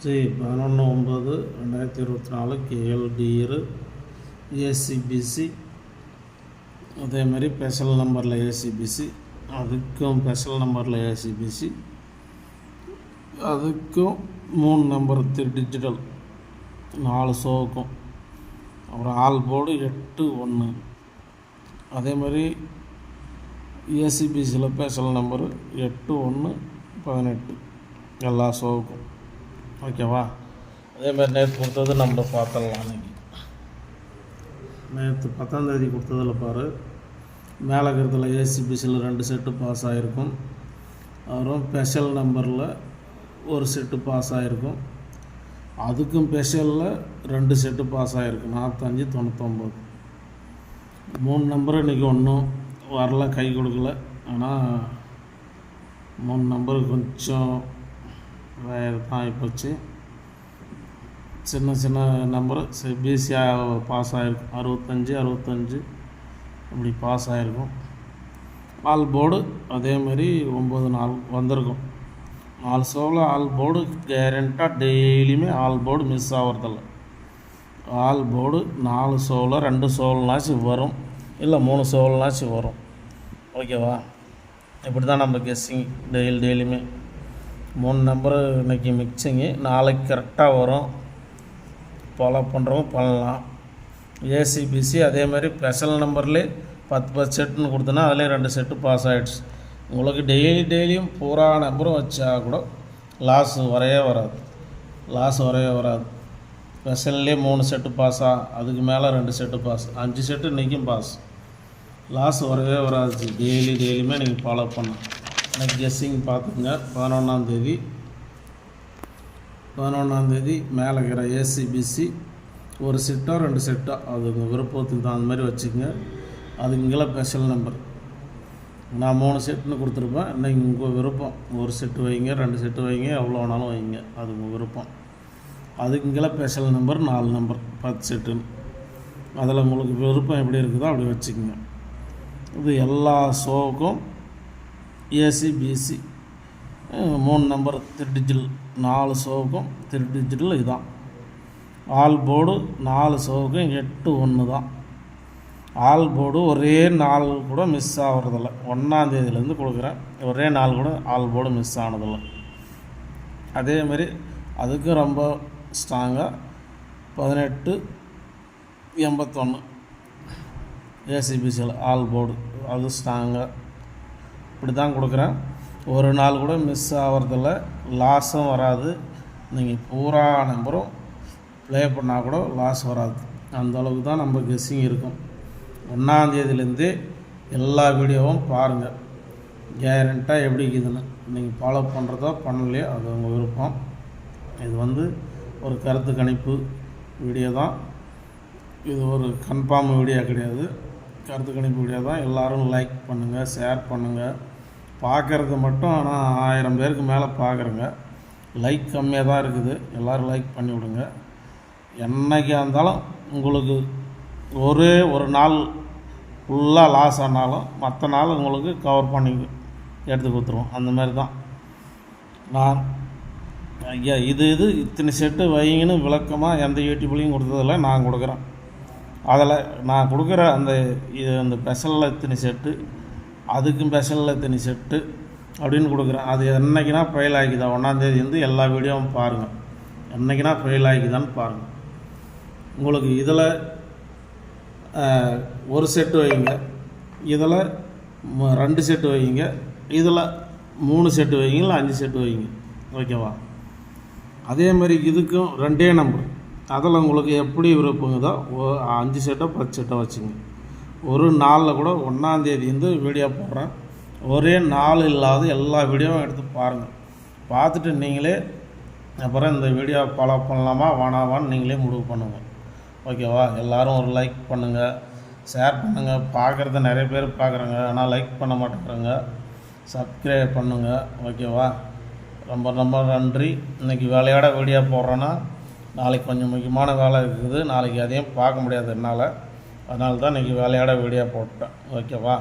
11/9/2024 KLDR ACBC. அதேமாதிரி special நம்பரில் ACBC, அதுக்கும் ஸ்பெஷல் நம்பரில் ஏசிபிசி, அதுக்கும் 3 நம்பர் டிஜிட்டல் 4 ஷோவுக்கும். அப்புறம் ஆல் போர்டு 8-1. அதேமாதிரி ஏசிபிசியில் ஸ்பெஷல் நம்பரு 8-1-18 எல்லா ஷோவுக்கும். ஓகேவா? அதேமாதிரி நேற்று கொடுத்தது நம்ம பார்த்துடலாம். அன்றைக்கி நேற்று 10ஆம் தேதி கொடுத்ததில் பாரு, மேலே இருக்கிறதுல ஏசிபிசியில் 2 செட்டு பாஸ் ஆகிருக்கும். அப்புறம் ஸ்பெஷல் நம்பரில் 1 செட்டு பாஸ் ஆகிருக்கும். அதுக்கும் ஸ்பெஷலில் 2 செட்டு பாஸ் ஆகிருக்கும். 45-99 3 நம்பர் இன்றைக்கி ஒன்றும் வரல, கை கொடுக்கல. ஆனால் 3 நம்பரு கொஞ்சம் தான் ஆகிப்போச்சு. சின்ன சின்ன நம்பரு பிசியாக பாஸ் ஆகிருக்கும். 65 இப்படி பாஸ் ஆகிருக்கும். ஆல் போர்டு அதேமாரி 9-4 வந்திருக்கும். 4 ஷோவில் ஆல் போர்டு கேரண்டாக டெய்லியுமே ஆல் போர்டு மிஸ் ஆகிறதில்ல. ஆல் போர்டு 4 ஷோவில் 2 ஷோவில்னாச்சும் வரும், இல்லை 3 ஷோவில்னாச்சும் வரும். ஓகேவா? இப்படி தான் நம்ம கெஸ்ஸிங் டெய்லியுமே 3 நம்பரு இன்றைக்கி மிக்சிங்கு. நாளைக்கு கரெக்டாக வரும். ஃபாலோ பண்ணுறவங்க பண்ணலாம். ஏசிபிசி அதேமாதிரி ஸ்பெஷல் நம்பர்லேயே 10 செட்டுன்னு கொடுத்தோன்னா அதுலேயும் 2 செட்டு பாஸ் ஆகிடுச்சு. உங்களுக்கு டெய்லியும் பூரா நம்பரும் வச்சா கூட லாஸ் வரவே வராது. ஸ்பெஷல்லே 3 செட்டு பாஸா, அதுக்கு மேலே 2 செட்டு பாஸ், 5 செட்டு இன்றைக்கும் பாஸ். லாஸ் வரவே வராது. டெய்லியுமே நீங்கள் ஃபாலோ பண்ணலாம். எனக்கு கெஸ்ஸிங் பார்த்துக்குங்க. 11ஆம் தேதி மேலே இருக்கிற ஏசிபிசி 1 செட்டோ 2 செட்டோ, அது உங்கள் விருப்பத்துக்கு தான் அந்த மாதிரி வச்சுக்கோங்க. அதுக்கு இங்கே ஸ்பெஷல் நம்பர் நான் 3 செட்டுன்னு கொடுத்துருப்பேன். இன்றைக்கி உங்கள் விருப்பம். 1 செட்டு வைங்க, 2 செட்டு வைங்க, எவ்வளோ வேணாலும் வைங்க, அது உங்கள் விருப்பம். அதுக்கு இங்கே ஸ்பெஷல் நம்பர் 4 நம்பர் 10 செட்டுன்னு. அதில் உங்களுக்கு விருப்பம் எப்படி இருக்குதோ அப்படி வச்சுக்கோங்க. இது எல்லா ஷோவுக்கும் ஏசிபிசி 3 நம்பர் டிஜிட்டல் 4 ஷோவுக்கும் டிஜிட்டல் இதுதான். ஆல் போர்டு 4 ஷோவுக்கும் 8-1 தான். ஆல் போர்டு ஒரே நாள் கூட மிஸ் ஆகிறதில்ல. 1ஆம் தேதியிலேருந்து கொடுக்குறேன், ஒரே நாள் கூட ஆல் போர்டு மிஸ் ஆனதில்லை. அதேமாரி அதுக்கும் ரொம்ப ஸ்ட்ராங்காக 18-81 ஏசிபிசியில் ஆல் போர்டு, அது ஸ்ட்ராங்காக இப்படி தான் கொடுக்குறேன். ஒரு நாள் கூட மிஸ் ஆகிறதில்ல, லாஸும் வராது. நீங்கள் பூரா நம்பரும் ப்ளே பண்ணால் கூட லாஸ் வராது. அந்தளவுக்கு தான் நம்ம கெஸ்ஸிங் இருக்கும். 1ஆம் தேதியிலேருந்தே எல்லா வீடியோவும் பாருங்கள். கேரண்டாக எப்படி இருக்குதுன்னு நீங்கள் ஃபாலோ பண்ணுறதோ பண்ணலையோ அது உங்கள் விருப்பம். இது ஒரு கருத்து கணிப்பு வீடியோ தான். இது ஒரு கன்ஃபார்ம் வீடியோ கிடையாது, கருத்து கணிப்பு வீடியோ தான். எல்லோரும் லைக் பண்ணுங்கள், ஷேர் பண்ணுங்கள். பார்க்குறது மட்டும் ஆனால் 1000 பேருக்கு மேலே பார்க்குறேங்க. லைக் கம்மியாக தான் இருக்குது. எல்லோரும் லைக் பண்ணி விடுங்க. என்றைக்காக இருந்தாலும் உங்களுக்கு ஒரு நாள் ஃபுல்லாக லாஸ் ஆனாலும் மற்ற நாள் உங்களுக்கு கவர் பண்ணி எடுத்து கொடுத்துருவோம். அந்த மாதிரி தான் நான் ஐயா இத்தனை செட்டு வைங்கன்னு விளக்கமாக எந்த யூடியூப்லேயும் கொடுத்ததில்ல, நான் கொடுக்குறேன். அதில் நான் கொடுக்குற அந்த ஸ்பெஷலில் இத்தனை செட்டு, அதுக்கும் ஸ்பெஷலில் இத்தனை செட்டு அப்படின்னு கொடுக்குறேன். அது என்றைக்குனா ஃபெயில் ஆகிக்குதா 1ஆம் தேதி எல்லா வீடியோவும் பாருங்கள். என்றைக்குனா ஃபெயில் ஆகிக்குதான்னு பாருங்கள். உங்களுக்கு இதில் 1 செட்டு வைங்க, இதில் 2 செட்டு வைங்க, இதில் 3 செட்டு வைங்க, இல்லை 5 செட்டு வைங்க. ஓகேவா? அதேமாதிரி இதுக்கும் 2 நம்பர், அதில் உங்களுக்கு எப்படி விருப்பங்குதோ 5 செட்டோ 10 செட்டோ வச்சுங்க. ஒரு நாளில் கூட 1ஆம் தேதி வீடியோ போடுறேன். ஒரே நாள் இல்லாத எல்லா வீடியோவும் எடுத்து பாருங்கள். பார்த்துட்டு நீங்களே அப்புறம் இந்த வீடியோ ஃபாலோ பண்ணலாமா வேணாமான்னு நீங்களே முடிவு பண்ணுங்கள். ஓகேவா? எல்லோரும் ஒரு லைக் பண்ணுங்கள், ஷேர் பண்ணுங்கள். பார்க்குறத நிறைய பேர் பார்க்குறாங்க, ஆனால் லைக் பண்ண மாட்டேங்கிறாங்க. சப்ஸ்கிரைப் பண்ணுங்கள். ஓகேவா? ரொம்ப ரொம்ப நன்றி. இன்றைக்கி வேலையோட வீடியோ போடுறேன்னா நாளைக்கு கொஞ்சம் முக்கியமான வேலை இருக்குது. நாளைக்கு அதையும் பார்க்க முடியாது என்னால். அதனால தான் இன்றைக்கி வேலையோட வீடியோ போட்டேன். ஓகேவா?